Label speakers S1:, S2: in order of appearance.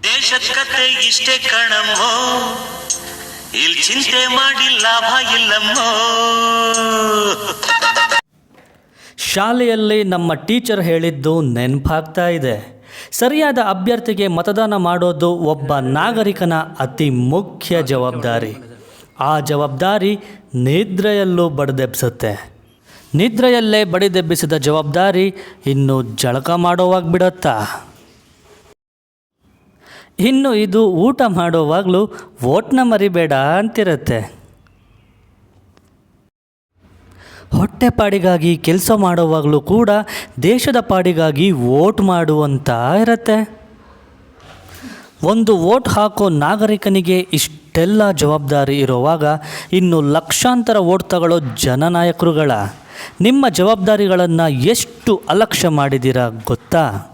S1: ದೇಶದ ಕತೆ ಇಷ್ಟೇ ಕಣಮ್ಮೋ, ಇಲ್ಲಿ ಚಿಂತೆ ಮಾಡಿ ಲಾಭ ಇಲ್ಲಮ್ಮೋ.
S2: ಶಾಲೆಯಲ್ಲಿ ನಮ್ಮ ಟೀಚರ್ ಹೇಳಿದ್ದು ನೆನಪಾಗ್ತಾ ಇದೆ. ಸರಿಯಾದ ಅಭ್ಯರ್ಥಿಗೆ ಮತದಾನ ಮಾಡೋದು ಒಬ್ಬ ನಾಗರಿಕನ ಅತಿ ಮುಖ್ಯ ಜವಾಬ್ದಾರಿ. ಆ ಜವಾಬ್ದಾರಿ ನಿದ್ರೆಯಲ್ಲೂ ಬಡಿದೆಬ್ಬಿಸುತ್ತೆ. ನಿದ್ರೆಯಲ್ಲೇ ಬಡಿದೆಬ್ಬಿಸಿದ ಜವಾಬ್ದಾರಿ ಇನ್ನು ಜಳಕ ಮಾಡೋವಾಗ ಬಿಡುತ್ತಾ? ಇನ್ನು ಇದು ಊಟ ಮಾಡೋವಾಗಲೂ ವೋಟ್ನ ಮರಿಬೇಡ ಅಂತಿರುತ್ತೆ. ಹೊಟ್ಟೆಪಾಡಿಗಾಗಿ ಕೆಲಸ ಮಾಡುವಾಗಲೂ ಕೂಡ ದೇಶದ ಪಾಡಿಗಾಗಿ ವೋಟ್ ಮಾಡುವಂತ ಇರುತ್ತೆ. ಒಂದು ವೋಟ್ ಹಾಕೋ ನಾಗರಿಕನಿಗೆ ಇಷ್ಟೆಲ್ಲ ಜವಾಬ್ದಾರಿ ಇರುವಾಗ ಇನ್ನು ಲಕ್ಷಾಂತರ ವೋಟ್ ತಗೊಳ್ಳೋ ಜನನಾಯಕರುಗಳ ನಿಮ್ಮ ಜವಾಬ್ದಾರಿಗಳನ್ನು ಎಷ್ಟು ಅಲಕ್ಷ್ಯ ಮಾಡಿದ್ದೀರಾ ಗೊತ್ತಾ?